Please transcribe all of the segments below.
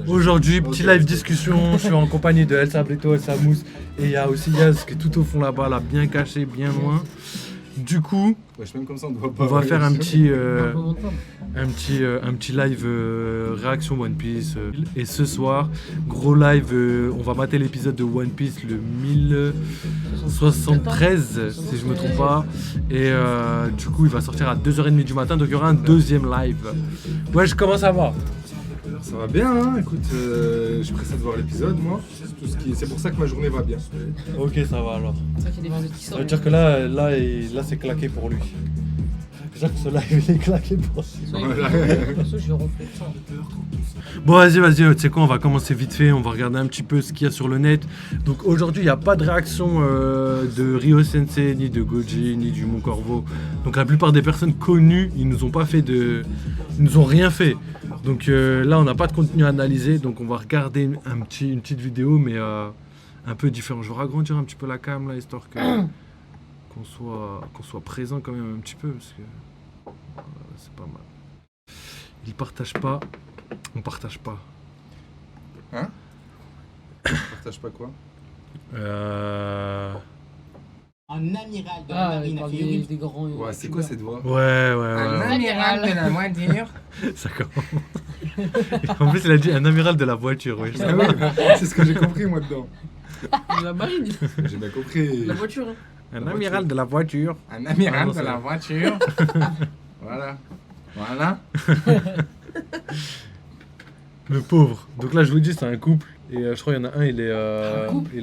Aujourd'hui, petit live discussion, je suis en compagnie de Elsa Bleto, Elsa Mousse, et il y a aussi Yaz qui est tout au fond là-bas, là, bien caché, bien loin. Du coup, même comme ça, on va faire un petit live réaction One Piece. Et ce soir, gros live, on va mater l'épisode de One Piece, le 1073, si je me trompe pas. Et du coup, il va sortir à 2h30 du matin, donc il y aura un deuxième live. Ouais, je commence à voir. Ça va bien, hein. Écoute, je suis pressé de voir l'épisode, moi. C'est pour ça que ma journée va bien. Ok, ça va alors. Ça fait des épisodes qui Ça sortent. veut dire que là c'est claqué pour lui. Déjà que ce live il est claqué pour lui. Perso, je vais ronfler ça. Bon, vas-y, tu sais quoi, on va commencer vite fait, on va regarder un petit peu ce qu'il y a sur le net. Donc aujourd'hui, il n'y a pas de réaction de Ryo Sensei, ni de Goji, ni du Mon Corvo. Donc la plupart des personnes connues, ils nous ont rien fait. Donc là, on n'a pas de contenu à analyser, donc on va regarder une petite vidéo, mais un peu différent. Je vais agrandir un petit peu la cam là, histoire qu'on soit présent quand même un petit peu, parce que c'est pas mal. Ils partagent pas, on partage pas. Hein? On partage pas quoi? Un amiral de la marine a fait des grands. Ouais, c'est quoi cette voix? Ouais. un amiral de la voiture. Ça commence. En plus, il a dit un amiral de la voiture, oui. Ah oui, c'est ce que j'ai compris moi dedans. La marine. J'ai bien compris. La voiture. Hein. Un amiral de la voiture. Un amiral Ah non, de ça la va. voiture. Voilà. Le pauvre. Donc là, je vous dis, c'est un couple. Et je crois qu'il y en a un, il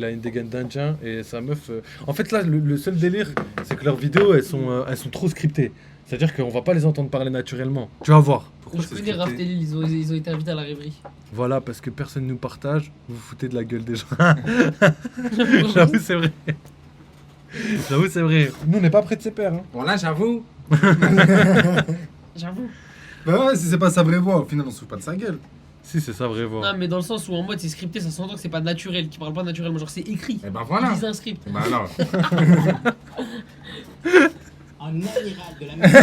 a une dégaine d'Indien et sa meuf. En fait, là, le seul délire, c'est que leurs vidéos, elles sont trop scriptées. C'est-à-dire qu'on va pas les entendre parler naturellement. Tu vas voir. Je connais Raph Telil, ils ont été invités à la rêverie. Voilà, parce que personne nous partage, vous vous foutez de la gueule des gens. J'avoue, c'est vrai. Nous, on n'est pas près de ses pères. Hein. Bon là j'avoue. J'avoue. Bah ouais, si c'est pas sa vraie voix, au final on se fout pas de sa gueule. Si, c'est sa vraie voix. Non, mais dans le sens où en mode c'est scripté, ça s'entend que c'est pas naturel, qu'ils parlent pas naturellement, genre c'est écrit. Et ben Ils voilà. lisent un script. Bah alors. Ah, Un amiral de la marine.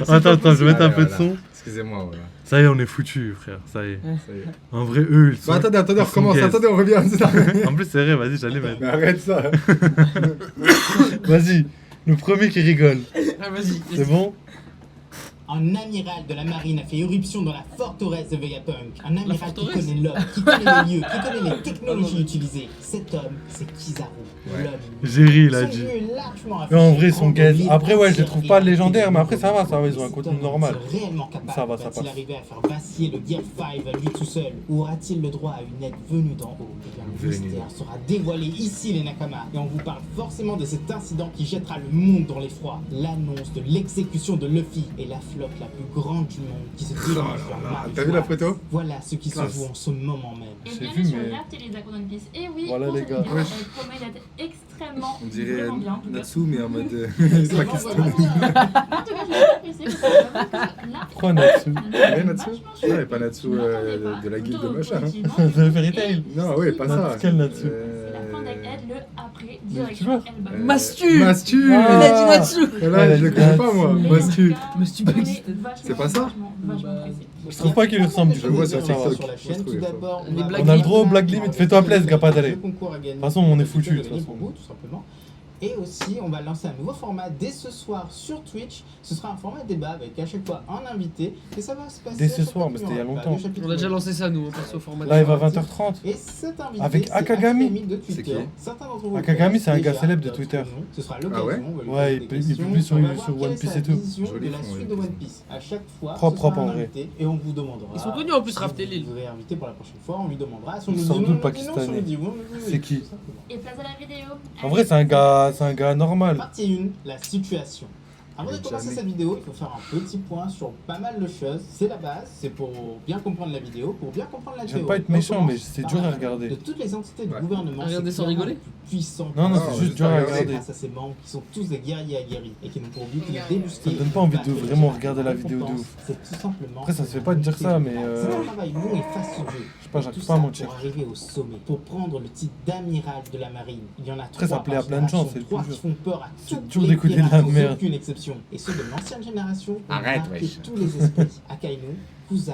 Attends, je vais mettre un peu de Voilà. son. Excusez-moi, voilà. Ça y est, on est foutu, frère. Ça y est. Ça y est. En vrai, eux, ils sont. Bah attendez, ils on sont recommence. gays. Attendez, on revient. En plus, c'est vrai, vas-y, j'allais mettre. Mais arrête ça. Vas-y, le premier qui rigole. Ah, vas-y. C'est bon? Un amiral de la marine a fait éruption dans la forteresse de Vegapunk. Un amiral qui forteresse connaît l'homme, qui connaît les lieux, qui connaît les technologies utilisées. Cet homme, c'est Kizaru, l'homme. Jerry, il a Son dit. lieu est largement Mais en vrai, ils affiché, sont gays. libre, Après, ouais, je les trouve pas servi, légendaires, mais après, intelligent. ça va, ils ont un contenu Cet homme normal. est-il réellement capable? Ça va, ça Va-t-il passe. arriver à faire vaciller le Gear 5 à lui tout seul? Ou aura-t-il le droit à une aide venue d'en haut? Eh bien, le Venue. mystère sera dévoilé ici, les Nakama. Et on vous parle forcément de cet incident qui jettera le monde dans l'effroi. L'annonce de l'exécution de Luffy et la flotte la plus grande du monde qui se dirige Oh là vers là, Marine t'as vu la Froide. photo? Voilà ce qui se Classe. joue en ce moment même. Et J'ai bienvenue vu, sur mais- la télé d'Akon One Piece. Et oui, Voilà, pour les cette gars. vidéo, Ouais. elle promet d'être extrêmement On dirait vraiment bien. En tout cas. Natsu, mais en mode. Ça Pakistan. va bien. En tout cas, je l'ai apprécié parce que j'avoue que là, Pourquoi Natsu? Ouais, Natsu? vachement Non, chouette. mais pas Natsu Je m'attendais pas. de la guilde Plutôt de machin. positivement. The Fairy Tail. Et Non, ouais, pas ça. Quel Natsu? c'est la fin d'Egghead, le après, tu direction vois Elba. Mastu. Mastu. Ah. Il a dit Natsu. Voilà, je le connais pas moi. Natsu. Mastu. Mais si tu peux exister. C'est pas ça? Vachement pressé. Je trouve pas qu'il lui ressemble du Je tout. vois sur Ça va. TikTok. Sur la chaîne, Je tout trouve d'abord, Les va- Black On a le droit au Black Limit. Fais-toi plaisir, Gapadare. Le concours à gagner. De toute façon, on est foutus, de toute Gagner façon. pour vous, tout simplement. Et aussi, on va lancer un nouveau format dès ce soir sur Twitch. Ce sera un format débat avec à chaque fois un invité. Et ça va se passer. Dès ce à chaque soir, fois mais qu'il y c'était il y a aura longtemps. le chapitre On a déjà web. lancé ça, nous, on passe au format. Live à 20h30. Et cet invité, Avec c'est Akagami. de Twitter. C'est qui? Certains d'entre vous Akagami, le c'est un gars connaissent célèbre de déjà, Twitter. d'autres non. Ce sera Ah l'occasion. ouais on va lui Ouais, poser il des publie questions. sur On va voir One quelle est Piece sa et tout. vision Joli de la fond, suite One de One Piece. Piece. À chaque fois, Propre ce sera en un vrai. invité et on vous demandera. Ils sont connus en plus, si Raph vous Telil. voudrez inviter pour la prochaine fois, on lui demandera. Si on Ils nous sont dit d'où, non, le on dit non, si on Pakistanais? nous dit oui, oui, oui, C'est qui? tout simplement. Et place à la vidéo. En vrai, c'est un gars normal. Partie 1, la situation. Avant de commencer cette vidéo, il faut faire un petit point sur pas mal de choses. C'est la base, c'est pour bien comprendre la vidéo, pour bien comprendre la J'aime théorie. pas être On méchant, commence mais c'est par dur à la- regarder. De toutes les entités du Ouais. gouvernement, Regardez c'est sans clairement rigoler. le plus puissant. Non, Non, c'est juste juste dur à regarder. regarder. Grâce à ces membres qui sont tous des guerriers aguerris et qui n'ont pour but que de débusquer. Ça me donne pas envie de vraiment regarder la vidéo de récompense. ouf. C'est tout simplement. Après, ça se fait pas de dire ça, mais, C'est un travail long et fastidieux. Je sais pas, j'arrive Tout pas à ça mentir. pour arriver au sommet, pour prendre le titre d'amiral de la marine. Il y en a Après, ça trois plaît à par plein de gens, génération, c'est le trois plus qui dur. font peur à C'est toutes dur les d'écouter de la pirates, sans merde. aucune exception. Et ceux de l'ancienne génération ont Arrête, marqué wesh. tous les esprits. Akainu, Kuzan,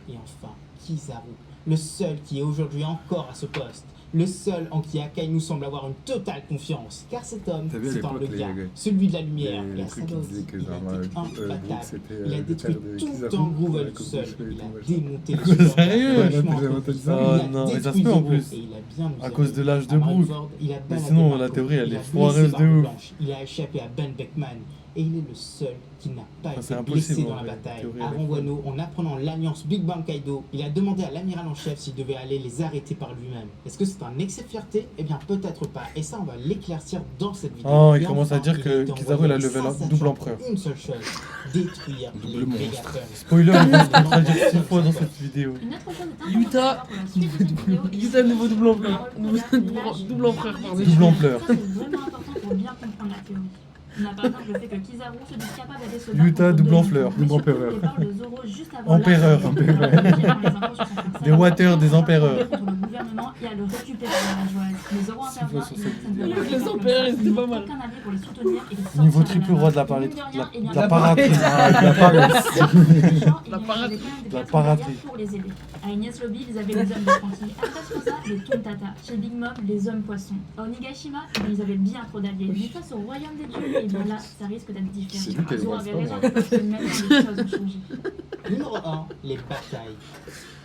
Et enfin, Kizaru, le seul qui est aujourd'hui encore à ce poste. Le seul en qui Akainu semble avoir une totale confiance, car cet homme, T'as vu à c'est un l'époque, le gars, les- celui de la lumière, les et à trucs qui Sadov, disaient que il genre, a été Brooke, imbattable. c'était, Il a le détruit père de tout Kizaru, en Groovel la tout coupe de seul. cheveux et Il tout, a machin. démonté les supporters Sérieux? vachement J'avais en entendu copie. ça. Oh Il a non, mais ça se détruit peut en Zoro, plus. et il a bien À usé. cause de l'âge de À Brooke. Marineford, il a Mais baladé sinon, Marco. la théorie, elle Il est a blessé foireuse de Barbe ouf. Blanche. Il a échappé à Ben Beckman. Et il est le seul qui n'a pas Enfin, c'est été impossible, blessé en dans la vrai. bataille. La théorie, À elle est Wano, en apprenant l'alliance Big Bang Kaido, il a demandé à l'amiral en chef s'il devait aller les arrêter par lui-même. Est-ce que c'est un excès de fierté? Eh bien, peut-être pas. Et ça, on va l'éclaircir dans cette vidéo. Oh, il Et commence à enfin, dire il que a été Kizaru, envoyé il a levé sans le double sachant empereur. une seule chose, détruire Double les monstre. Vegapunk. Spoiler, il va se contredire 6 fois dans cette vidéo. Une autre chose est Yuta. importante à savoir pour la suite de cette vidéo, et Yuta, c'est nouveau que double le empereur. rôle Nouveau- qu'on a, double- l'âge, double empereur, bien pardon. Double empereur. Ça, c'est vraiment important pour bien comprendre la théorie. On a par exemple le fait que Kizaru se dit capable d'aller se battre Yuta, contre double deux empereur. mais surtout, Empereur. il parle de Zoro juste avant Empereur. l'arrivée de Zoro, qui a les impôts sur son frère. Des Water, des empereurs. Contre le gouvernement et à le récupérer à la joie. Mais Zoro intervient, sur il cette dit que ça ne vidéo. peut pas Les être empereurs, comme ça. c'était pas mal. Aucun allié pour les soutenir et les sortir Niveau de triple la roi de la base. parade. Mine de De rien, eh bien, la paratrie. Ah, de la paresse. La parade. La paratrie. Pour les aider. À Ignace Lobby, ils avaient les hommes d'apprentis. À Tascosa, les Tuntata. Chez Big Mom, les hommes poissons. À Onigashima, eh bien, ils avaient bien trop d'alliés. Mais face au royaume des dieux, et bien là, ça risque d'être C'est lui différent. qui a Zoro le avait roi, raison ça, parce que même les choses ont changé. Numéro 1, les batailles.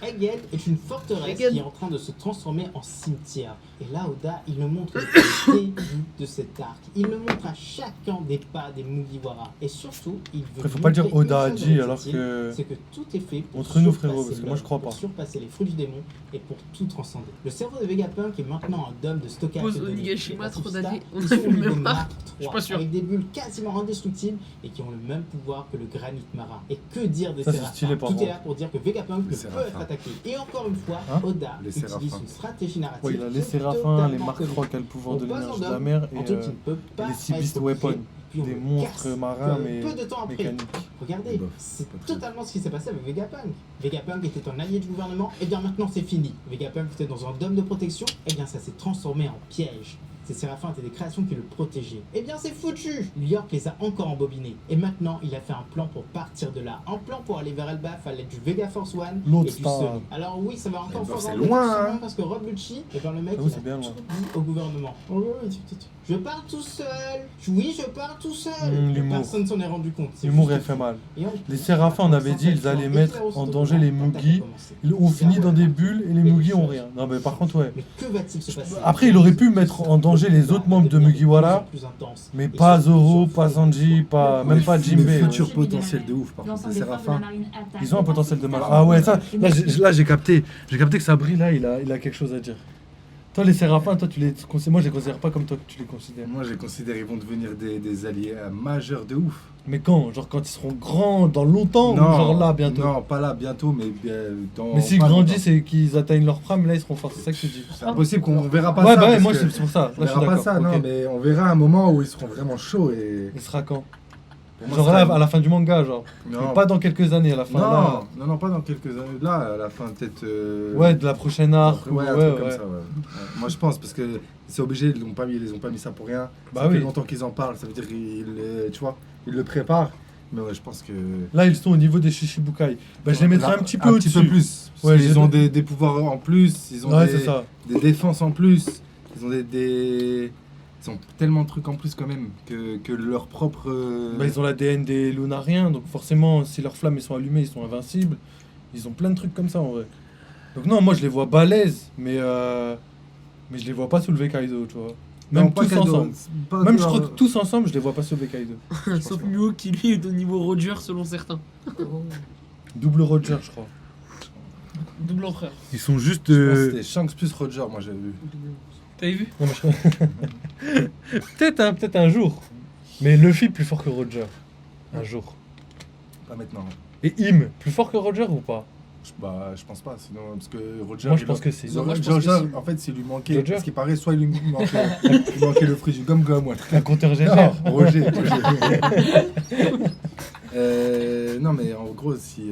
Egghead est une forteresse Egghead. qui est en train de se transformer en cimetière. Et là, Oda, il nous montre le début de cet arc. Il nous montre à chacun des pas des Mugiwara. Et surtout, il veut Après, faut pas dire montrer Oda a une chose dit, dans alors cette que- île, c'est que tout est fait pour Entre nous, surpasser frérot, parce que moi, je crois l'homme, pas. pour surpasser les fruits du démon et pour tout transcender. Le cerveau de Vegapunk est maintenant un dôme de stockage Pose de données. Onigashima, Les trop Pacifica, d'alliés. On ils sont a au eu le niveau même Mark arc. Je suis pas 3, sûr. avec des bulles quasiment indestructibles et qui ont le même pouvoir que le granit marin. Et que dire des Ça, c'est Séraphins? stylé, par Tout est contre. là pour dire que Vegapunk ne peut Séraphins. être attaqué. Et encore une fois, Hein Oda Les utilise Séraphins. une stratégie narrative. Ouais, il a qui les est Séraphins, totalement les Mark connue. 3 qui a le pouvoir de On passe l'énergie en de la homme, mer un et truc qui ne peut pas les Sea être Beast créé, Weapon. puis on Des le monstres casse marins, peu mais de temps après. mécaniques. Regardez, Bof, c'est pas très. totalement ce qui s'est passé avec Vegapunk. Vegapunk était un allié du gouvernement, et bien maintenant c'est fini. Vegapunk était dans un dôme de protection, et bien ça s'est transformé en piège. Ces séraphins étaient des créations qui le protégeaient. Eh bien c'est foutu. York les a encore embobinés. Et maintenant il a fait un plan pour partir de là. Un plan pour aller vers Elbaf à l'aide du Vega Force One L'autre et du star. Sony. Alors oui, ça va encore Elbaf, fort c'est en loin, sûrement hein. parce que Rob Lucci, et bien le mec J'avoue, il c'est a bien loin. tout dit au gouvernement. Oh, oui, je pars tout seul. Oui, je pars tout seul. L'humour. Personne s'en est rendu compte. C'est L'humour, juste elle fait mal. et Les Séraphins, on avait dit, ils allaient mettre en danger les Mugi. Ils ont fini dans des bulles et les Mugi ont rien. Non, mais par contre, ouais. Mais que va-t-il se passer? Après, il aurait pu mettre en danger les autres membres de Mugiwara, mais pas Zoro, pas Sanji, pas, même pas Le Jinbe. futur potentiel de ouf, par contre. Les Séraphins. Ils ont un potentiel de malade. Ah ouais, ça, là j'ai capté. J'ai capté que Sabri, là, il a quelque chose à dire. Toi, les Séraphins, toi, tu les considères. Moi, je les considère pas comme toi que tu les considères. Moi, je considère qu'ils vont devenir des alliés majeurs de ouf. Mais quand? Genre quand ils seront grands, dans longtemps, ou genre là, bientôt? Non, pas là, bientôt, mais dans. Mais s'ils pas grandissent longtemps. et qu'ils atteignent leur prime, là, ils seront forts. C'est ça que je te dis. C'est impossible qu'on verra pas Ouais, ça. bah ouais, parce moi, que c'est pour ça. On Là, je suis verra pas d'accord. ça, non, Ok. mais on verra un moment où ils seront vraiment chauds et. Il sera quand? Pour moi, Genre ce là, sera- à la fin du manga, genre. Non, Mais pas dans quelques années, à la fin. Là. non, pas dans quelques années. Là, à la fin, peut-être. Ouais, de la prochaine arc. Ouais, un ouais, truc comme ouais. ça, ouais. Ouais. Moi, je pense, parce que c'est obligé, ils les ont pas mis ça pour rien. Bah Ça fait oui. longtemps qu'ils en parlent, ça veut dire tu vois, ils le préparent. Mais ouais, je pense que. Là, ils sont au niveau des Shishibukai. Bah, je les mettrais Là, un petit peu au-dessus. plus. Parce Ouais, qu'ils j'ai- ont des pouvoirs en plus, ils ont Ouais, c'est ça. des défenses en plus, ils ont ils ont tellement de trucs en plus quand même que leur propre. Bah, ils ont l'ADN des Lunariens, donc forcément, si leurs flammes ils sont allumées, ils sont invincibles. Ils ont plein de trucs comme ça en vrai. Donc non, moi je les vois balèzes, mais je les vois pas soulever Kaido, tu vois. Même Non, pas tous Kaido, ensemble. c'est pas Même de je crois leur- que tous ensemble, je les vois pas soulever Kaido. Sauf Muo qui lui est au niveau Roger selon certains. Double Roger, je crois. Double empereur. Ils sont juste. Je pense que c'était Shanks plus Roger, moi j'avais vu. T'avais vu? Non, mais je- peut-être un jour. Mais Luffy plus fort que Roger. Un jour. Pas maintenant. Et Im, plus fort que Roger ou pas? Je pense pas, sinon, parce que Roger. Moi je pense que c'est. Moi, je pense que Roger, si. en fait, s'il lui manquait, Roger. parce qu'il paraît, soit il lui manquait le fruit du gomme-gomme, ouais. Un compteur GG. Non, Roger. Non, mais en gros, si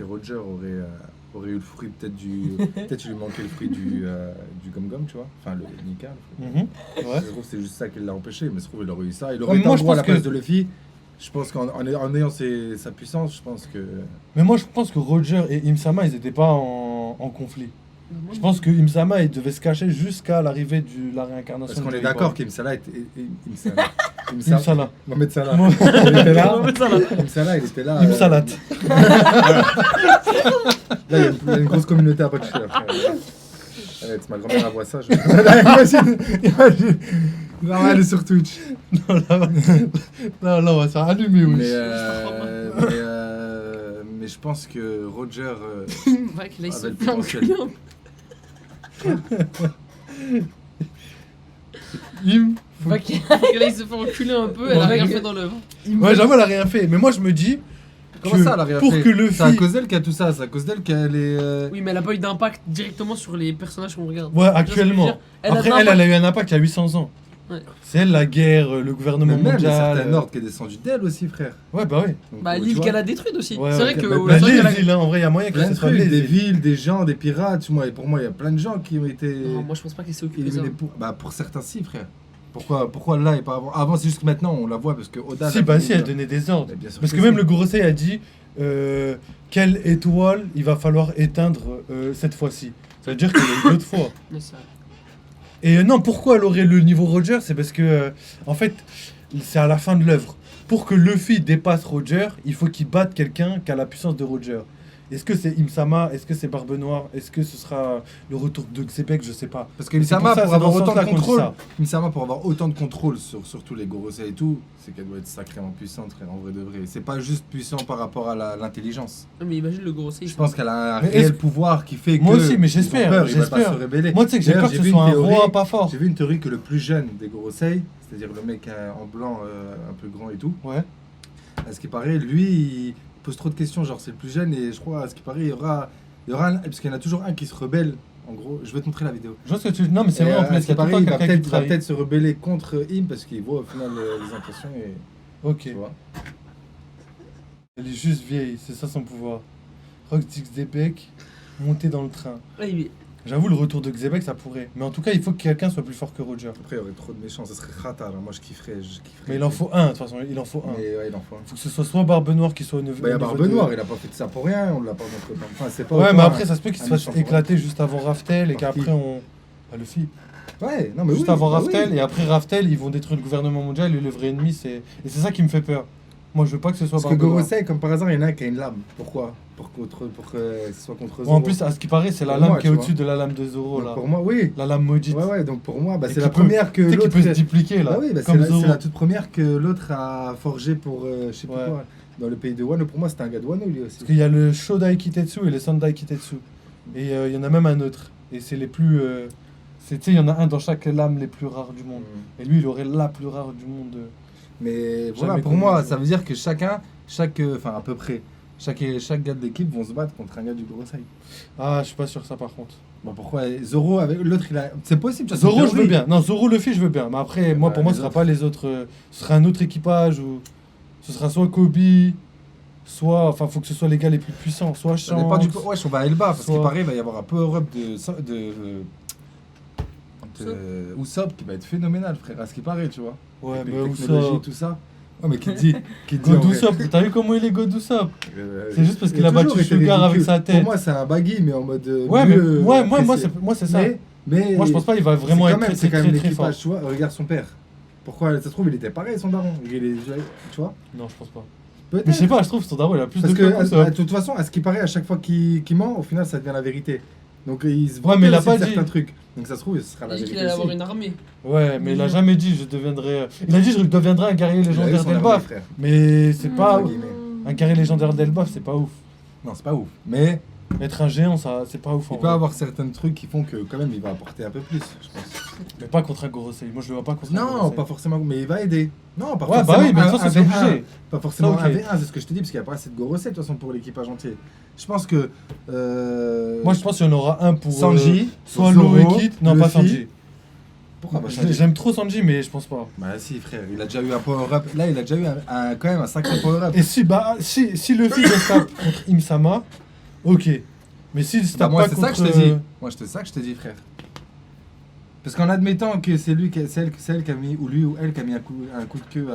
Roger aurait eu le fruit, peut-être il lui manquait le fruit du gomme-gomme, tu vois. Enfin, le Nika. Mhm. Ouais. Je trouve que c'est juste ça qui l'a empêché, mais se trouve, il aurait eu ça. Il Ouais, aurait été moi, en je gros à pense la place que- de Luffy. Je pense qu'en ayant sa puissance, je pense que. Mais moi, je pense que Roger et Imsama, ils étaient pas en conflit. Je pense que Imsama, il devait se cacher jusqu'à l'arrivée de la réincarnation. Parce qu'on de est Joey d'accord Boy. qu'Imsala était. Imsala. Mohamed Salah. Mo- Il était là. On va mettre ça là. Imsala, il était là. Imsalat. Là, il y a une grosse communauté à pas toucher. Après. Ouais, ma grand-mère elle voit ça. Imagine. Non, elle est sur Twitch. Non, là, on va se faire allumer, oui. Mais je pense que Roger. Ouais, que là, il se Avec fait le enculer un peu. Faut- Que là, il se fait enculer un peu, elle a rien fait dans l'œuvre. Ouais, j'avoue, elle a rien fait. Mais moi, je me dis. Comment que ça, elle a rien pour fait que le C'est à film. cause d'elle qu'il y a tout ça. C'est à cause d'elle qu'elle est. Oui, mais elle a pas eu d'impact directement sur les personnages qu'on regarde. Ouais, Tu vois ce que je veux actuellement. dire Elle a Après, de elle l'impact. a eu un impact il y a 800 ans. Ouais. C'est elle, la guerre, le gouvernement Mais même, il y a mondial. certains ordres qui est descendu d'elle aussi, frère. Ouais, bah oui. Donc, Bah, tu l'île vois, qu'elle a détruite aussi. Ouais, C'est ouais, vrai que. bah, c'est vrai les qu'elle a- îles, hein, en vrai, il y a moyen que plein ce de soit trucs, les des îles. villes, des gens, des pirates. Moi, et pour moi, il y a plein de gens qui ont été Non, moi je pense pas qu'elle s'est occupée de ça. éliminés pour certains, si, frère. Pourquoi là et pas avant? Avant, c'est juste que maintenant, on la voit parce que Oda. Si, bah si, elle donnait des ordres. Mais bien sûr Parce que que même si. le Gorosei a dit quelle étoile il va falloir éteindre cette fois-ci. Ça veut dire qu'il y a eu d'autres fois. Ouais, c'est vrai. Et non, pourquoi elle aurait le niveau Roger? C'est parce que, en fait, c'est à la fin de l'œuvre. Pour que Luffy dépasse Roger, il faut qu'il batte quelqu'un qui a la puissance de Roger. Est-ce que c'est Imsama? Est-ce que c'est Barbe Noire? Est-ce que ce sera le retour de Xepec? Je sais pas. Parce que Et c'est Misama, pour ça, pour c'est avoir dans ce autant de sens-là qu'on dit contrôle, ça. Misama, pour avoir autant de contrôle sur tous les Gorosei et tout, c'est qu'elle doit être sacrément puissante, frère, en vrai de vrai. C'est pas juste puissant par rapport à l'intelligence. Non, mais imagine le Gorosei. Je pense qu'elle a un Mais réel est-ce- pouvoir qui fait que. Moi aussi, mais ils ont j'espère, peur, ils veulent pas j'espère. se rebeller. Moi, tu sais que j'ai D'ailleurs, peur que ce vu soit une un théorie- roi pas fort. J'ai vu une théorie que le plus jeune des Gorosei, c'est-à-dire le mec en blanc, un peu grand et tout, Ouais. à ce qui paraît, lui, il pose trop de questions. Genre, c'est le plus jeune et je crois, à ce qui paraît, il y aura parce qu'il y en a toujours un qui se rebelle. En gros, je vais te montrer la vidéo. Je vois ce que tu. Non, mais c'est Et, vrai en à plus, ce il y qui a tout le paraît, temps il va quelqu'un qui peut-être travaille. se rebeller contre Im parce qu'il voit au final les impressions et Ok. tu vois. Elle est juste vieille, c'est ça son pouvoir. Rox Xepec, monter dans le train. Ouais, mais- J'avoue, le retour de Xepec, ça pourrait. Mais en tout cas, il faut que quelqu'un soit plus fort que Roger. Après, il y aurait trop de méchants, ça serait Khata. Là. Moi, je kifferais. Mais il en faut un, de toute façon, il en faut un. Mais ouais, il en faut un. Il faut que ce soit Barbe Noire qui soit au niveau. Bah, il y a au niveau Barbe de- Noire, il a pas fait ça pour rien, on l'a pas montré. Enfin, c'est pas. Ouais, autant mais un- après, ça se peut qu'il se un fasse méchant pour éclater juste avant Raftel et Par qui qu'après on. Ah, Luffy. Ouais, non, mais Juste oui, avant bah Raftel oui. et après Raftel, ils vont détruire le gouvernement mondial et le vrai ennemi, c'est. Et c'est ça qui me fait peur. Moi, je veux pas que ce soit Parce que Barbe Noire. Gorosei, comme par hasard, il y en a un qui a une lame. Pourquoi pour que ce soit contre Bon, Zoro. en plus, à ce qui paraît, c'est la Pour lame moi, qui est tu au-dessus vois. de la lame de Zoro, Donc, là. pour moi, oui. La lame maudite. Ouais, ouais, donc pour moi, bah, Et c'est qui la peut- première que Tu sais qu'il l'autre. peut se dupliquer, là. Bah oui, bah, c'est comme la, Zoro. c'est la toute première que l'autre a forgé pour je sais plus Ouais. quoi. Dans le pays de Wano, pour moi, c'était un gars de Wano lui aussi. Parce qu'il y a le Shodai Kitetsu et le Sandai Kitetsu. Et il y en a même un autre. Et c'est les plus. Tu sais, il y en a un dans chaque lame les plus rares du monde. Mm. Et lui, il aurait la plus rare du monde. Mais voilà, Jamais pour connu, moi, je ça vois. veut dire que enfin à peu près, chaque gars de l'équipe vont se battre contre un gars du Gorosei. Ah, je suis pas sûr ça par contre. Bon, pourquoi Zoro avec l'autre, il a. C'est possible, tu vois, Zoro, c'est je veux théorie. bien. Non, Zoro, Luffy, je veux bien. Mais après, moi, Ouais, pour moi, les ce sera autres. pas les autres. Ce sera un autre équipage ou. Ce sera soit Kobe, soit. Enfin, faut que ce soit les gars les plus puissants. Soit Ça dépend Shanks. du. Ouais, on va à Elba, parce Soit- qu'il paraît, il va y avoir un power-up de Usopp qui va être phénoménal, frère, à ce qui paraît, tu vois. Ouais, Avec mais les technologies, Usopp. tout ça. Ouais, mais qui dit en God vrai. Usopp, t'as vu comment il est God Usopp? C'est juste parce il qu'il a toujours battu été Sugar avec ridicule. sa tête. Pour moi, c'est un baggy, mais en mode. Ouais, mais mieux ouais, moi, apprécié. moi, c'est ça. Mais Moi, je pense pas qu'il va vraiment c'est être quand même, très, c'est très, quand même très, très fort. l'équipage, tu vois. Regarde son père. Pourquoi ça se trouve, il était pareil, son daron. Tu vois. Non, je pense pas. Peut-être. Mais je sais pas, je trouve que son daron, il a plus Parce de que, claque Usopp. de toute façon, à ce qui paraît, à chaque fois qu'il ment, au final, ça devient la vérité. Donc, il se Ouais, mais il a aussi pas de dit. certains trucs. Donc, ça se trouve, ce sera Il la a dit qu'il vérité. allait avoir aussi. une armée. Ouais, mais il a jamais dit je deviendrai. Il a dit je deviendrai un guerrier Il a eu légendaire son armée, d'Elbaf. frère. Mais c'est pas. Entre guillemets. Un guerrier légendaire d'Elbaf, c'est pas ouf. Non, c'est pas ouf. Mais Être un géant, ça, c'est pas ouf. en il peut vrai. avoir certains trucs qui font que, quand même, il va apporter un peu plus, je pense. Mais pas contre un Gorosei. Moi, je le vois pas contre un Non, Gorosei. pas forcément, mais il va aider. Non, pas Ouais, bah forcément oui, mais de un- toute façon, un c'est V1. obligé. Pas forcément Ok. un V1, c'est ce que je te dis, parce qu'il n'y a pas assez de Gorosei, de toute façon, pour l'équipage entier. Je pense que. Moi, je pense qu'il y en aura un pour. Sanji, soit Zoro, Law et Kid. Non, pas Luffy. Sanji. Pourquoi pas Sanji? J'aime trop Sanji, mais je pense pas. Bah si frère, il a déjà eu un power-up. Là, il a déjà eu quand même un sacré power-up. Et si Luffy se tape contre Imsama, ok. Mais s'il se Bah, tape moi, pas c'est contre. ça que je te dis. Moi, c'est ça que je te dis, frère. Parce qu'en admettant que c'est elle qui a mis, ou lui ou elle qui a mis un coup de queue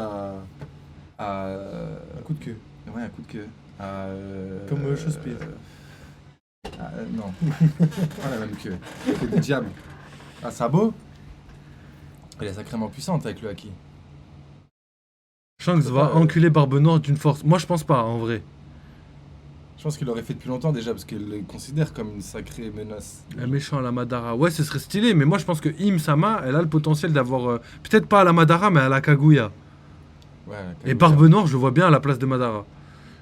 Un coup de queue. Ouais, un coup de queue. Comme Chausse-Pied. Non. Pas la même queue. Queue de diable. Sabo. Elle est sacrément puissante avec le haki. Shanks va enculer Barbe Noire d'une force. Moi, je pense pas, en vrai. Je pense qu'il l'aurait fait depuis longtemps déjà parce qu'il le considère comme une sacrée menace. Un méchant à la Madara. Ouais, ce serait stylé, mais moi, je pense que Im Sama, elle a le potentiel d'avoir. Peut-être pas à la Madara, mais à la Kaguya. Ouais, Et Barbe Noire, je le vois bien à la place de Madara.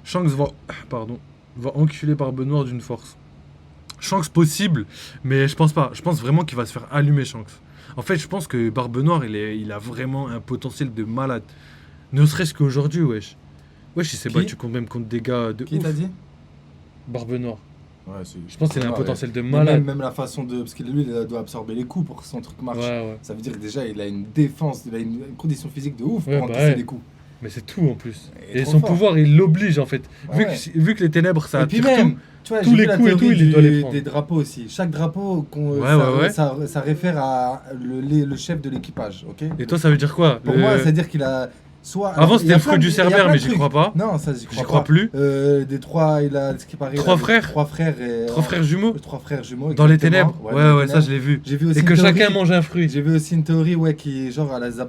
Shanks va. Pardon. Va enculer Barbe Noire d'une force. Shanks possible, mais je pense pas. Je pense vraiment qu'il va se faire allumer, Shanks. En fait, je pense que Barbe Noire, il a vraiment un potentiel de malade. Ne serait-ce qu'aujourd'hui, wesh. Wesh, il s'est Qui battu même contre des gars de Qui ouf. t'a dit? Barbe Noire. Ouais, c'est... Je pense qu'il a un Ouais, potentiel de Mais malade. Même la façon de... Parce que lui, il doit absorber les coups pour que son truc marche. Ouais. Ça veut dire que déjà, il a une défense, il a une condition physique de ouf Ouais, pour bah encaisser ouais. les coups. Mais c'est tout en plus. Il est Et trop son fort. pouvoir, il l'oblige en fait. Ouais. Vu que les ténèbres, ça Et puis attire même, tout. tu vois, tous j'ai les vu la coups et tout, théorie il doit les prendre. des drapeaux aussi. Chaque drapeau, Ouais. ça réfère à le chef de l'équipage, ok? Et toi, ça veut dire quoi? Pour moi, c'est-à-dire qu'il a... Soit, Avant, il y c'était a le plein fruit de- du il y a Cerbère, plein de mais j'y trucs. crois pas. Non, ça, J'y crois plus. Des trois, il a ce qui paraît. Trois il a frères Trois frères et. Trois frères jumeaux? Trois frères jumeaux. Dans les exactement. ténèbres? dans les Ouais, ça ténèbres. je l'ai vu. J'ai vu aussi Et une que théorie- chacun mange un fruit. J'ai vu aussi une théorie, ouais, qui, genre, à la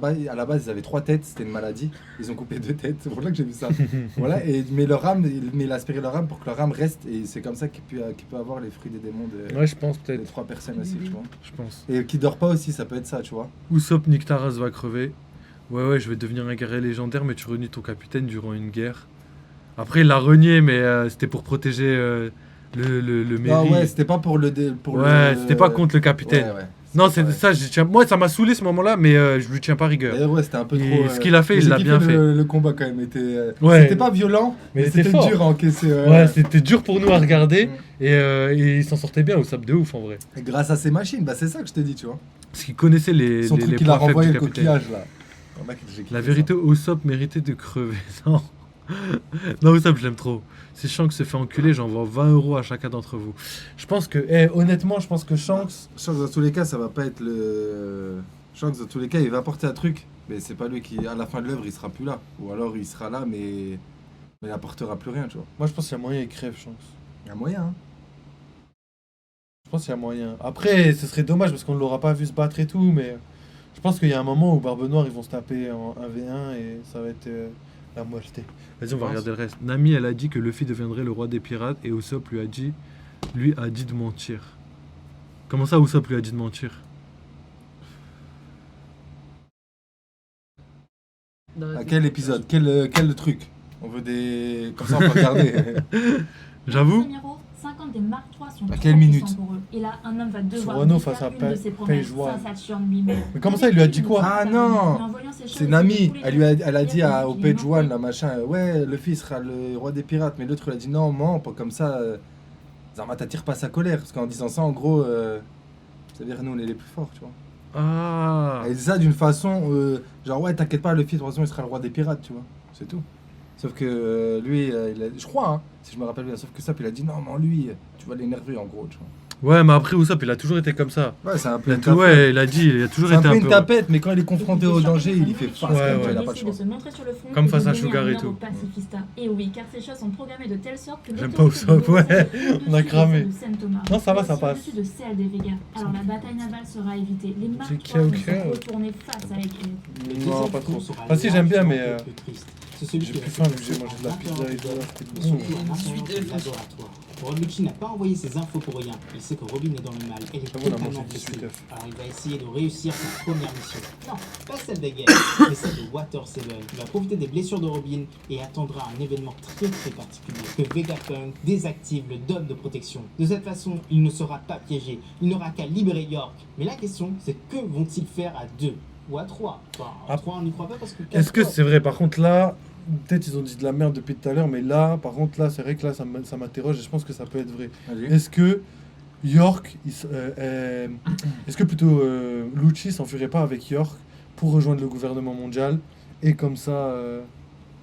base, ils avaient 3 têtes, c'était une maladie. Ils ont coupé 2 têtes, c'est pour ça que j'ai vu ça. Voilà, mais il a aspiré leur âme pour que leur âme reste, et c'est comme ça qu'il peut avoir les fruits des démons Ouais, je pense des peut-être. 3 personnes aussi, tu vois. Je pense. Et qui dort pas aussi, ça peut être ça, tu vois. Usopp Nyctaras va crever. Ouais, je vais devenir un guerrier légendaire, mais tu renies ton capitaine durant une guerre. Après, il l'a renié, mais c'était pour protéger le mairie. Non, ouais, c'était pas pour le. C'était pas contre le capitaine. Ouais. Non, c'est Ouais. ça, j'y tiens. Moi, ça m'a saoulé ce moment-là, mais je lui tiens pas rigueur. D'ailleurs, ouais, c'était un peu Et trop. ce qu'il a fait, mais il j'ai l'a kiffé bien fait. Le combat quand même était. Ouais. C'était pas violent, Mais mais il était c'était fort. dur à encaisser. Ouais, c'était dur pour nous à regarder, Mm. et il s'en sortait bien, Usopp de ouf en vrai. Et grâce à ces machines, bah c'est ça que je te dis, tu vois. Parce qu'il connaissait les Son truc, les il a points faibles renvoyé du le capitaine. coquillage là. Oh, mec, j'ai kiffé La ça. vérité, Usopp méritait de crever. Non, non Usopp, je l'aime trop. Si Shanks se fait enculer, j'envoie 20 € à chacun d'entre vous. Je pense que, honnêtement, je pense que Shanks. Shanks, dans tous les cas, ça va pas être le. Shanks, dans tous les cas, il va apporter un truc, mais c'est pas lui qui, à la fin de l'œuvre, il sera plus là. Ou alors il sera là, mais il apportera plus rien, tu vois. Moi, je pense qu'il y a moyen qu'il crève, Shanks. Il y a moyen, hein. Je pense qu'il y a moyen. Après, ce serait dommage parce qu'on ne l'aura pas vu se battre et tout, mais je pense qu'il y a un moment où Barbe Noire, ils vont se taper en 1v1 et ça va être la moitié. Vas-y, on va regarder le reste. Nami, elle a dit que Luffy deviendrait le roi des pirates et Usopp lui a dit de mentir. Comment ça, Usopp lui a dit de mentir? À quel épisode quel truc? On veut des. Comme ça, on peut regarder. J'avoue. Premier rôle, 50 des Mark III sont À trop quelle minute? puissants pour eux. Et là, un homme va devoir Sur Renault lui face faire à une de ses Page promesses One. face à Saturn lui-même. Mais comment ça, il lui a dit quoi? Ah non! Mais en voyant ces choses, C'est Nami, il elle a dit au qu'il est Page mort. One, là, machin, ouais, le fils sera le roi des pirates, mais l'autre, il a dit non, ment, pas comme ça, Zarma t'attire pas sa colère, parce qu'en disant ça, en gros, ça veut dire nous, on est les plus forts, tu vois. Ah. Elle dit ça d'une façon, genre, ouais, t'inquiète pas, le fils, de toute façon, il sera le roi des pirates, tu vois, c'est tout. Sauf que lui, je crois, hein, si je me rappelle bien, sauf que ça, puis il a dit non, mais lui, tu vas l'énerver, en gros, tu vois. Ouais, mais après Usopp, il a toujours été comme ça. Ouais, c'est un Il peu a une tout, tapette. ouais, il a dit, il a toujours C'est un été peu un une peu. tapette, mais quand il est confronté au danger, il y fait face, Ouais, comme ouais. ça, il a pas de Décide choix. de se montrer sur le front Comme et face de à donner Sugar un et ordre tout. au pacifista. Et oui, car ces choses sont programmées de telle sorte que J'aime l'autorité pas Usopp, de ouais. l'Europe est On a au-dessus cramé. de Saint Thomas. Non, ça va, Et ça aussi passe. au-dessus de celle des Végas. Alors la bataille navale sera évitée. Les Mark C'est III vont ok. se retourner face à Aigret. Le Non, deuxième pas coup trop. sera Ah si, j'aime bien, mais, largement le plus triste. C'est celui j'ai qui plus va faim se vu que j'ai passer mangé de la en pizza 21 et tout, là, mais c'était surtout bon. un Ensuite, incendie laboratoire. Ron n'a pas envoyé ses infos pour rien. Il sait que Robin est dans le mal. Elle est J'avoue, on a totalement mangé 18 blessée. œufs. Alors il va essayer de réussir sa première mission. Non, pas celle des guerres, mais celle de Water 7. Il va profiter des blessures de Robin et attendra un événement très particulier. Que Vegapunk désactive le dôme de protection. De cette façon, il ne sera pas piégé. Il n'aura qu'à libérer York. Mais la question, c'est que vont-ils faire à 2 ou à 3? Enfin, à Ah. 3, on n'y croit pas parce que... Est-ce que quatre c'est vrai? Par contre, là, peut-être ils ont dit de la merde depuis tout à l'heure, mais là, par contre, là, c'est vrai que là, ça m'interroge et je pense que ça peut être vrai. Vas-y. Est-ce que York, est-ce que plutôt Lucci s'enfuirait pas avec York pour rejoindre le gouvernement mondial et comme ça,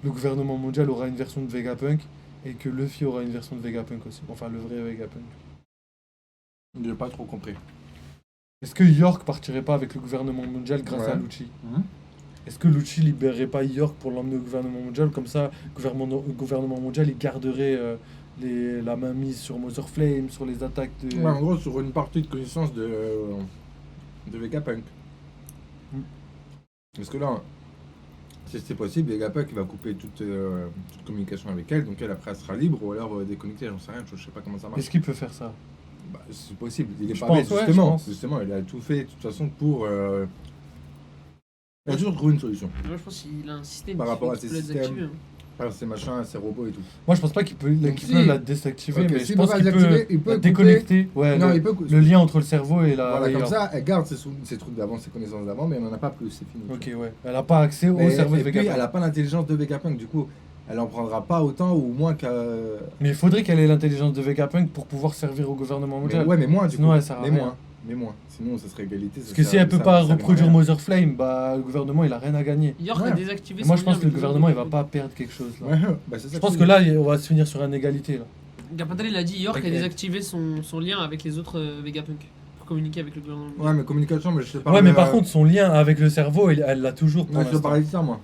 le gouvernement mondial aura une version de Vegapunk et que Luffy aura une version de Vegapunk aussi, enfin le vrai Vegapunk. J'ai pas trop compris. Est-ce que York partirait pas avec le gouvernement mondial grâce Ouais. à Lucci? est-ce que Lucci libérerait pas York pour l'emmener au gouvernement mondial? Comme ça, le gouvernement mondial, il garderait la main mise sur Mother Flame, sur les attaques de... Ouais, en gros, sur une partie de connaissance de Vegapunk. Parce que là, si c'est possible, Vegapunk il va couper toute communication avec elle, donc elle après elle sera libre ou alors déconnectée, j'en sais rien, je sais pas comment ça marche. Est-ce qu'il peut faire ça? Bah, c'est possible, il est Je pas pense, bête, ouais, justement, je pense. justement, il a tout fait de toute façon pour... Il a toujours trouvé une solution. Moi, je pense qu'il a un système Par qui rapport fait à qu'il ses peut la systèmes. désactiver, hein. Par ses machins, ses robots et tout. Moi, je pense pas qu'il peut, Donc, qu'il si. peut la désactiver, Ok, mais s'il je peut pense pas qu'il désactiver, peut il peut la couper. déconnecter. Ouais, Non, le, il peut... le lien entre le cerveau et la... Voilà, et comme York. ça, elle garde ses trucs d'avant, ses connaissances d'avant, mais elle n'en a pas plus, c'est fini. Ok, ouais. Elle a pas accès au Mais, cerveau de et puis, Vegapunk. elle a pas l'intelligence de Vegapunk, du coup, elle en prendra pas autant ou moins qu'à... Mais il faudrait qu'elle ait l'intelligence de Vegapunk pour pouvoir servir au gouvernement Mais, mondial. ouais, mais moins, du Sinon, coup. elle sert à mais rien. moins, mais moins. Sinon, ça serait égalité. Parce que si elle peut pas reproduire Mother Flame, bah le gouvernement il a rien à gagner. York Ouais. a désactivé Et moi son je pense lien que le avec gouvernement il va Vegapunk. pas perdre quelque chose là. Ouais, bah c'est ça. Je pense que là on va se finir sur une égalité là. Gapatal, il a dit York Ok. a désactivé son lien avec les autres Vegapunk pour communiquer avec le gouvernement. Ouais, mais communication, mais je te Ouais parle. mais par contre son lien avec le cerveau elle l'a toujours pour Ouais, je te l'instant. parlais de ça, moi.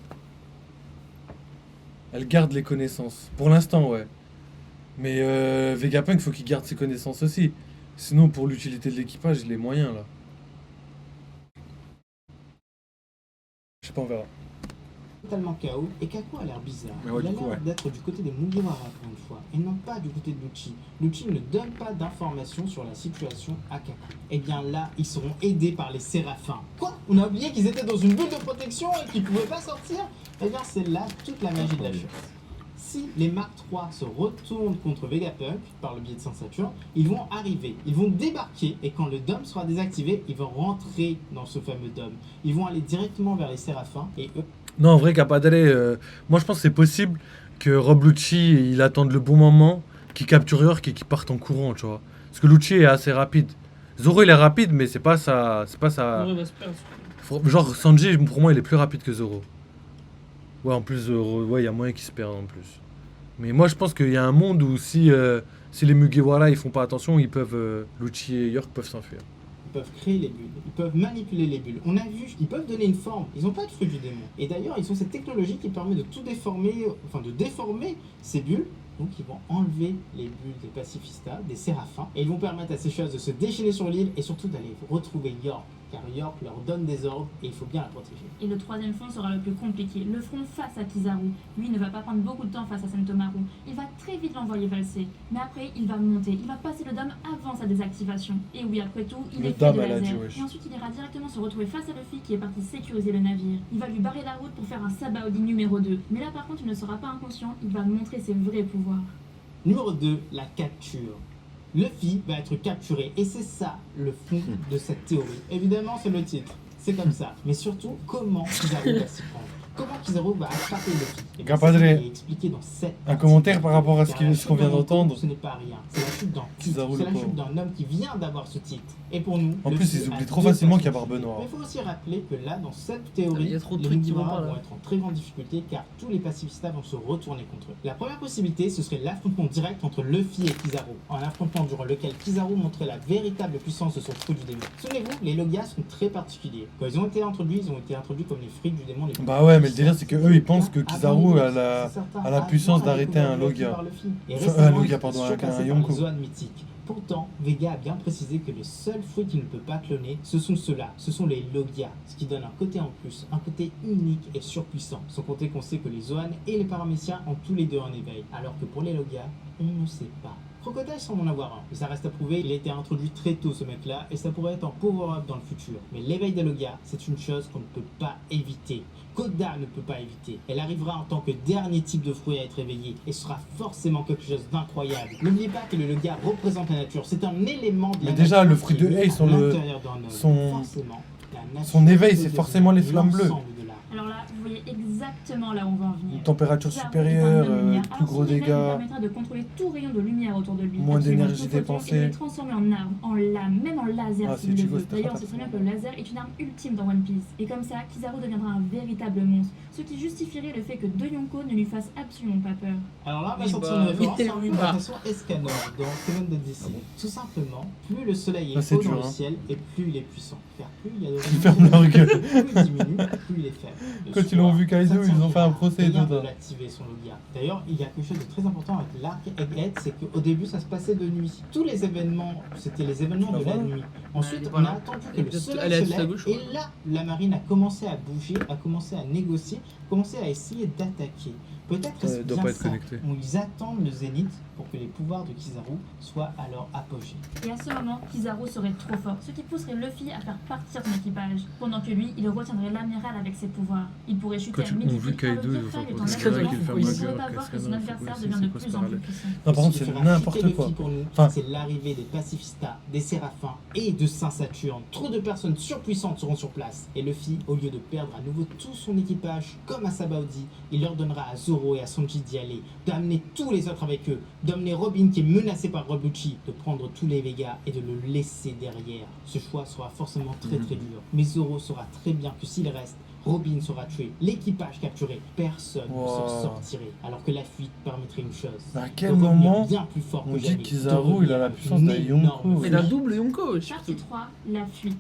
Elle garde les connaissances. Pour l'instant ouais. Mais Vegapunk faut qu'il garde ses connaissances aussi. Sinon pour l'utilité de l'équipage il est moyen là. Je sais pas on verra. Totalement KO et Kaku a l'air bizarre. Mais ouais, il a du coup, l'air ouais. d'être du côté des Mugiwara encore une fois et non pas du côté de Lucci. Lucci ne donne pas d'informations sur la situation à Kaku. Et bien là, ils seront aidés par les Séraphins. Quoi? On a oublié qu'ils étaient dans une bulle de protection et qu'ils pouvaient pas sortir? Eh bien c'est là toute la magie de la chose. Si les Mark III se retournent contre Vegapunk par le biais de Saint-Saturne, ils vont arriver, ils vont débarquer et quand le dôme sera désactivé, ils vont rentrer dans ce fameux dôme. Ils vont aller directement vers les Séraphins et eux, Non en vrai Capadale, moi je pense que c'est possible que Rob Lucci il attende le bon moment, qu'il capture York et qu'il parte en courant tu vois. Parce que Lucci est assez rapide. Zoro il est rapide mais c'est pas ça. Zoro va se perdre. Genre Sanji pour moi il est plus rapide que Zoro. Ouais en plus ouais il y a moyen qu'il se perde en plus. Mais moi je pense qu'il y a un monde où si les Mugiwara ils font pas attention ils peuvent Lucci et York peuvent s'enfuir. ils peuvent créer les bulles, ils peuvent manipuler les bulles. On a vu, ils peuvent donner une forme, ils n'ont pas de fruit du démon. Et d'ailleurs, ils ont cette technologie qui permet de tout déformer, enfin de déformer ces bulles. Donc ils vont enlever les bulles des pacifistas, des séraphins, et ils vont permettre à ces choses de se déchaîner sur l'île et surtout d'aller retrouver York. Car York leur donne des ordres et il faut bien la protéger. Et le troisième front sera le plus compliqué, le front face à Kizaru. Lui ne va pas prendre beaucoup de temps face à Sentomaru. Il va très vite l'envoyer valser. Mais après, il va monter, il va passer le dôme avant sa désactivation. Et oui, après tout, il Le est fait dôme, de elle a laser. dit, wesh. Et ensuite, il ira directement se retrouver face à Luffy qui est parti sécuriser le navire. Il va lui barrer la route pour faire un Sabaody numéro 2. Mais là, par contre, il ne sera pas inconscient, il va montrer ses vrais pouvoirs. Numéro 2, la capture. Luffy va être capturé et c'est ça le fond de cette théorie. Évidemment, c'est le titre, c'est comme ça. Mais surtout, comment Kizaru va s'y prendre? Comment Kizaru va attraper Luffy? Et bien, Gapadre, c'est ça qui est expliqué dans cette un partie. commentaire par rapport à ce Car la qu'on vient chute d'un d'entendre. Ce n'est pas rien. C'est la chute d'un titre. Kizaru, C'est le la chute pauvre. d'un homme qui vient d'avoir ce titre. Et pour nous, En Luffy plus, ils a oublient trop deux facilement qu'il y a façons de Barbe chuter. Noire. Mais il faut aussi rappeler que là, dans cette théorie, Il y a trop de les trucs qui vont Mugiwara pas, là. vont être en très grande difficulté car tous les pacifistas vont se retourner contre eux. La première possibilité, ce serait l'affrontement direct entre Luffy et Kizaru. Un affrontement durant lequel Kizaru montrait la véritable puissance de son fruit du démon. Souvenez-vous, les Logias sont très particuliers. Quand ils ont été introduits comme les fruits du démon les plus Bah ouais, mais le puissants. délire, c'est que eux, ils pensent que Avant Kizaru les a autres, la- c'est certain, a la avant puissance la d'arrêter un découverte Logia. par Luffy. Et Enfin, récemment, un Logia, ils pardon, sont avec un passés par Yonko. les zones mythiques. Pourtant, Vega a bien précisé que les seuls fruits qu'il ne peut pas cloner, ce sont ceux-là, ce sont les Logia, ce qui donne un côté en plus, un côté unique et surpuissant. Sans compter qu'on sait que les Zoan et les Paraméciens ont tous les deux un éveil, alors que pour les Logia, on ne sait pas. Crocodile semble en avoir un, mais ça reste à prouver, il a été introduit très tôt ce mec-là, et ça pourrait être un power-up dans le futur. Mais l'éveil des Logia, c'est une chose qu'on ne peut pas éviter. Koda ne peut pas éviter. Elle arrivera en tant que dernier type de fruit à être éveillé, et ce sera forcément quelque chose d'incroyable. N'oubliez pas que le Logia représente la nature, c'est un élément de la Mais déjà, nature le fruit qui de est Ace, à le- l'intérieur d'un homme. son- Forcément, la nature son éveil, peut c'est devenir forcément les flammes bleues. l'ensemble de l'art. Alors là, vous voyez voyez exactement là où on va en venir. Une température Kizaru supérieure, est un homme lumière. plus Alors, gros son effet lui dégâts. permettra de contrôler tout rayon de lumière autour de lui. Moins Absolument d'énergie tout photon, dépensée. Et de les transformer en arme, en lame, même en laser Ah, s'il si le Ichigo, veut. c'était D'ailleurs, on pas sait très bien facile. que le laser est une arme ultime dans One Piece. Et comme ça, Kizaru deviendra un véritable monstre. Ce qui justifierait le fait que De Yonko ne lui fasse absolument pas peur. Alors là, on va Oui, sortir bah, une référence oui, un peu oui, à bah. la façon Escanor dans Seven de DC. Ah bon Tout simplement, plus le soleil Ah, est c'est haut dur, dans le hein. ciel et plus il est puissant. Car plus il y a de Ils ferment leur gueule. plus il diminue, plus il est faible. Le Quand ils soir, l'ont vu Kaido, ça ne ils ont fait un servira procès à et rien tout de ça. l'activer son Logia. D'ailleurs, il y a quelque chose de très important avec l'arc Egghead, c'est qu'au début ça se passait de nuit. Tous les événements, c'était les événements Ah, de la voilà. nuit. Ensuite, Elle est on pas a là. attendu que Elle le est peut-être- soleil elle est se à lève gauche, et ouais. là, la marine a commencé à bouger, a commencé à négocier, commencé à essayer d'attaquer. Peut-être est-ce doit bien pas être ça, connecté. où ils attendent le zénith pour que les pouvoirs de Kizaru soient à leur apogée. Et à ce moment, Kizaru serait trop fort, ce qui pousserait Luffy à faire partir son équipage, pendant que lui, il retiendrait l'amiral avec ses pouvoirs. Il pourrait chuter Quand à tu- on midi vu car le Kaido, vieux il frère va étant faire Cascade naturellement, qui ferme il la ne pourrait gueule, pas voir que Cascade, son c'est adversaire quoi, devient c'est de quoi ce plus en plus parallèle puissant. Non, par contre, Ce qui c'est fera n'importe chuter quoi. Luffy pour nous, Enfin- c'est l'arrivée des pacifistas, des séraphins et de Saint-Saturne. Trop de personnes surpuissantes seront sur place. Et Luffy, au lieu de perdre à nouveau tout son équipage, comme à Sabaody, il leur donnera à Zoro et à Sanji d'y aller, d'amener tous les autres avec eux, d'emmener Robin qui est menacé par Rob Lucci, de prendre tous les Vega et de le laisser derrière. Ce choix sera forcément très dur. Mais Zoro saura très bien que s'il reste, Robin sera tué, l'équipage capturé, personne ne s'en Wow. sortirait. Alors que la fuite permettrait une chose. À de quel revenir moment bien plus fort on que dit jamais, Kizaru, de il a la revenir puissance d'un une Yonko. énorme Mais d'un double Yonko, Partie surtout. 3, la fuite.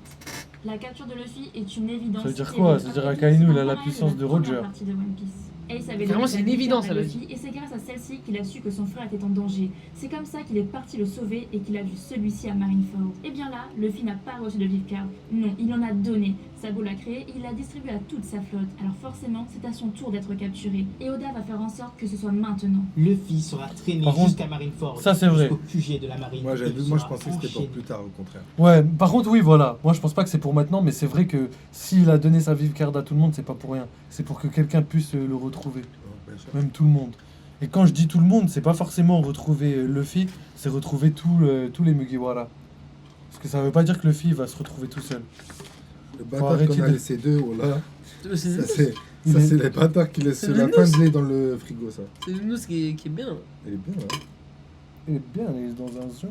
La capture de Luffy est une évidence. Ça veut dire terrible. quoi? Ça veut dire Après Akainu, tout, il a la c'est puissance pareil de la première Roger. partie de One Piece. Ace avait Vraiment, donné c'est sa une vie évidence, à elle a Luffy, et c'est grâce à celle-ci qu'il a su que son frère était en danger. C'est comme ça qu'il est parti le sauver et qu'il a vu celui-ci à Marineford. Et bien là, Luffy n'a pas reçu de gift card. Non, il en a donné. Sabo l'a créé et il l'a distribué à toute sa flotte. Alors forcément, c'est à son tour d'être capturé. Et Oda va faire en sorte que ce soit maintenant. Luffy sera traîné Par contre, jusqu'à Marineford. ça, c'est vrai. Jusqu'au QG de la marine. Moi, Et il moi je sera pensais que c'était pour enchaîné. plus tard, au contraire. Ouais, par contre, oui, voilà. Moi, je pense pas que c'est pour maintenant, mais c'est vrai que s'il a donné sa vive card à tout le monde, c'est pas pour rien. C'est pour que quelqu'un puisse le retrouver. Ouais, bien sûr. Même tout le monde. Et quand je dis tout le monde, c'est pas forcément retrouver Luffy, c'est retrouver tous les Mugiwara. Parce que ça veut pas dire que Luffy va se retrouver tout seul. Le bâtard arrêter qu'on a de- laissé deux, oh là. C'est Ça, c'est Il ça, est- c'est les bâtards qui laissent C'est la le fin nous. de lait dans le frigo, ça. une news qui est bien. Elle est bien, hein. Il est bien, il est dans un zion.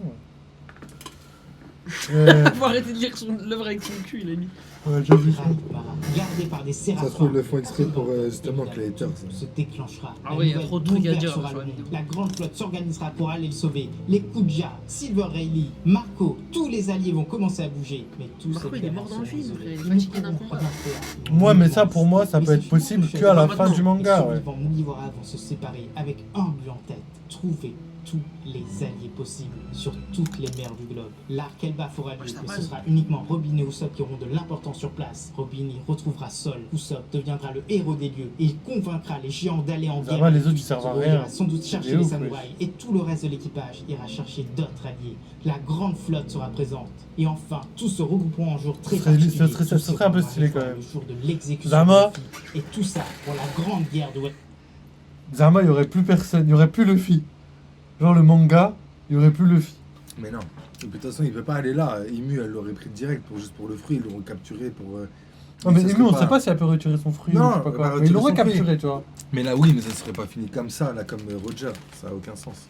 Faut arrêter de lire l'œuvre avec son cul, il a mis. Ouais, j'ai vu ça. Raikibara, gardé par des séraphins. Ça se trouve, ils le font exprès pour, Évidemment, justement, que les haters, ça. se déclenchera. Ah La oui, il y a nouvelle trop de trucs à dire bouleversera sur la le monde. vidéo. La grande flotte s'organisera pour aller le sauver. Les Kuja, Silver Rayleigh, Marco, tous les alliés vont commencer à bouger. Mais tous Marco, il est évidemment, mort dans le seront film, isolés. il est Nous fatigué d'un pourrons combat. rien faire. Moi, mais ça, pour moi, ça Mais peut être c'est possible juste que à la pas fin maintenant. du manga, Les ouais. survivants Mugiwara vont se séparer avec un but en tête. Trouver tous les alliés possibles sur toutes les mers du globe. L'arc Elba fera lieu, mais ce sera uniquement Robin et Usopp qui auront de l'importance sur place. Robin y retrouvera Sol. Usopp deviendra le héros des lieux et il convaincra les géants d'aller en Ça guerre. va, les avec autres, lui. ils servent à Zoro rien. ira sans doute chercher Il est les ouf, samouraïs et tout le reste de l'équipage ira chercher d'autres alliés. La grande flotte sera présente. Et enfin, tous se regrouperont en jour très Ce serait- particulier. ce serait un peu stylé, quand même. Le jour de l'exécution Zama. de Luffy. Et tout ça pour la grande guerre de West. Zama, il y aurait plus personne, il y aurait plus Luffy. Genre le manga, il y aurait plus Luffy. Mais non. Et puis, de toute façon, il peut pas aller là. Imu, elle l'aurait pris direct juste pour le fruit. Ils l'auront capturé pour. Non, mais ça Emu, serait on sait pas si elle peut retirer son fruit Non, ou je sais pas elle quoi. va Mais il l'aurait retirer son capturé, tu vois. Mais là, oui, mais ça serait pas fini comme ça, là, comme Roger. Ça a aucun sens.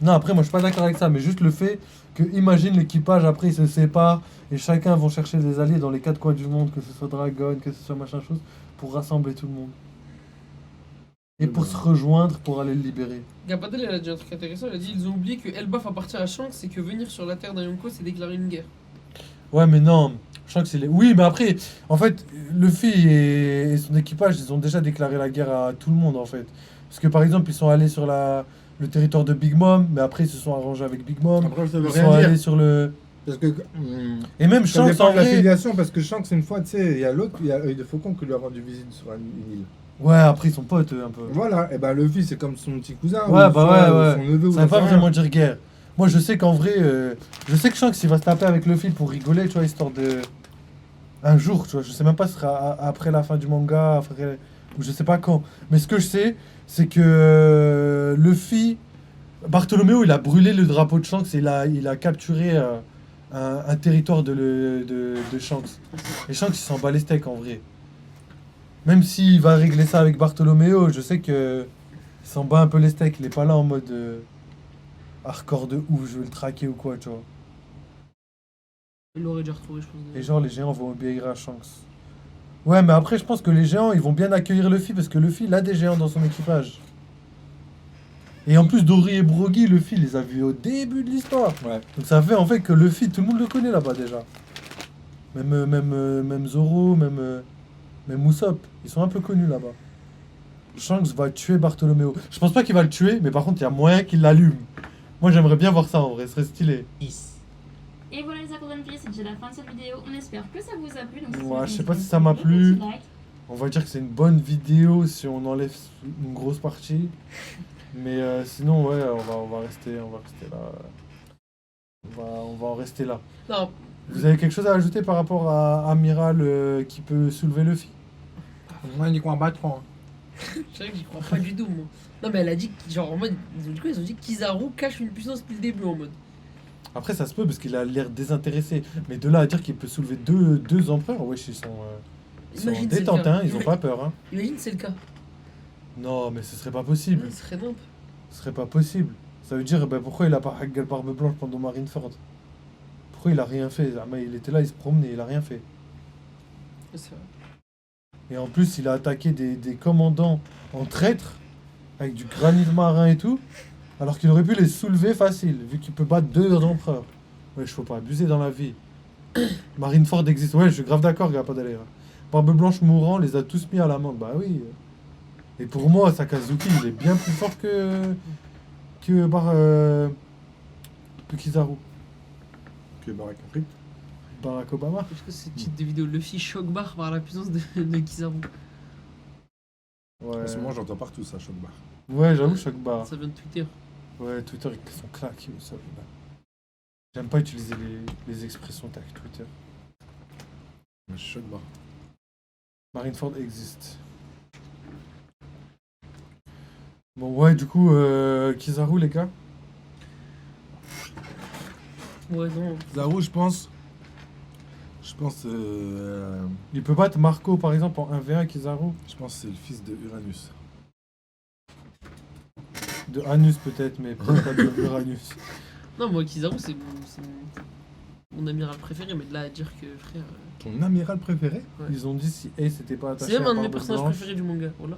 Non, après, moi, je suis pas d'accord avec ça, mais juste le fait que, imagine l'équipage, après, ils se séparent et chacun vont chercher des alliés dans les quatre coins du monde, que ce soit Dragon, que ce soit machin chose, pour rassembler tout le monde. Et pour se rejoindre pour aller le libérer. Gapadel, elle a dit un truc intéressant, elle a dit ils ont oublié que Elbaf appartient à Shanks et que venir sur la terre d'un Yonko c'est déclarer une guerre. Ouais, mais non, je crois que c'est les. Oui, mais après, en fait, Luffy et son équipage, ils ont déjà déclaré la guerre à tout le monde, en fait. Parce que par exemple, ils sont allés sur le territoire de Big Mom, mais après, ils se sont arrangés avec Big Mom. Après, ça veut Ils sont rien dire. allés sur le. Parce que. Et même Ça Shanks, dépend en de la vrai. filiation, parce que Shanks, une fois, tu sais, il y a l'autre, il y a Œil de Faucon qui lui a rendu visite sur une île. Ouais, après, ils sont potes, un peu. Voilà, et ben Luffy, c'est comme son petit cousin. Ouais, ou bah son- ouais, ou son neveu, ou Ça veut j'en pas sais vraiment rien. dire guerre. Moi, je sais qu'en vrai, je sais que Shanks, il va se taper avec Luffy pour rigoler, tu vois, histoire de. Un jour, tu vois, je sais même pas si ce sera après la fin du manga, après, ou je sais pas quand. Mais ce que je sais, c'est que Luffy, Bartholoméo, il a brûlé le drapeau de Shanks et il a capturé un territoire de Shanks. Et Shanks, il s'en bat les steaks en vrai. Même s'il va régler ça avec Bartolomeo, je sais que il s'en bat un peu les steaks. Il est pas là en mode hardcore de ouf, je vais le traquer ou quoi, tu vois. Il l'aurait déjà retrouvé, je pense. Et genre, les géants vont obéir à Shanks. Ouais, mais après, je pense que les géants, ils vont bien accueillir Luffy parce que Luffy, il a des géants dans son équipage. Et en plus, Dory et Brogy, Luffy les a vus au début de l'histoire. Ouais. Donc ça fait en fait que Luffy, tout le monde le connaît là-bas déjà. Même Zoro, même Usopp, ils sont un peu connus là-bas. Shanks va tuer Bartolomeo. Je pense pas qu'il va le tuer, mais par contre, il y a moyen qu'il l'allume. Moi, j'aimerais bien voir ça en vrai, ce serait stylé. 10. Et voilà les Golden Filles, c'est déjà la fin de cette vidéo. On espère que ça vous a plu. Donc, si Ouais, vous je sais avez pas aimé, si ça m'a mettez un plu. petit like. On va dire que c'est une bonne vidéo si on enlève une grosse partie. Mais sinon, ouais, on va rester là. On va en rester là. Non, Vous avez quelque chose à ajouter par rapport à Amiral qui peut soulever Luffy? Moi, il croit pas trop. Hein. c'est vrai que j'y crois pas du tout, moi. Non, mais elle a dit, genre en mode. Du coup, ils ont dit que Kizaru cache une puissance depuis le début en mode. Après, ça se peut parce qu'il a l'air désintéressé. Mais de là à dire qu'il peut soulever deux empereurs, wesh, ils sont en Imagine, c'est le détente, cas. hein, ils ont pas peur. Hein. Imagine, c'est le cas. Non, mais ce serait pas possible. Ouais, ce serait nimp. Ce serait pas possible. Ça veut dire, ben, pourquoi il a pas Haggal Barbe Blanche pendant Marineford? Pourquoi il a rien fait? Ah, mais il était là, il se promenait, il a rien fait. Ouais, c'est vrai. Et en plus, il a attaqué des commandants en traître, avec du granit marin et tout, alors qu'il aurait pu les soulever facile, vu qu'il peut battre deux empereurs. Ouais, je faut pas abuser dans la vie. Marineford existe, ouais, je suis grave d'accord, gars, pas d'aller. Barbe Blanche mourant, les a tous mis à l'amende, bah oui. Et pour moi, Sakazuki, il est bien plus fort que Kizaru, Que Barack Afrique. Barack Obama. Est-ce que ce titre de vidéo Luffy choc barre par la puissance de Kizaru? Ouais, En ce moment, j'entends partout ça, Chokbar. ouais, j'avoue, Chokbar. Ça vient de Twitter. Ouais, Twitter, ils sont claqués, ça. J'aime pas utiliser les expressions tag Twitter. Chokbar. Marineford existe. Bon, ouais, du coup, Kizaru, les gars. Ouais, non. Kizaru, je pense. Il peut battre Marco, par exemple, en 1v1, Kizaru. Je pense que c'est le fils de Uranus. De Anus, peut-être, mais peut-être pas de Uranus. Non, moi, Kizaru, c'est mon amiral préféré, mais de là à dire que, frère. Ton amiral préféré? Ouais. Ils ont dit si Ace n'était pas attaché C'est même à un de mes Barbe personnages Blanche, préférés du manga. Voilà.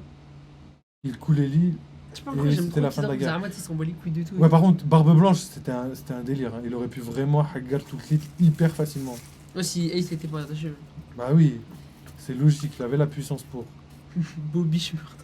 il coulait l'île. Je sais pas Et pourquoi j'aime c'était trop la fin de la Kizaru. guerre. Zaramat, il s'en bat les couilles de tout. Ouais, par contre, Barbe Blanche, c'était un délire. Hein. Il aurait pu vraiment Haggar toute l'île hyper facilement. Ouais, si Ace n'était pas attaché. Bah oui, c'est logique, il avait la puissance pour. Bobby, je me retrouve.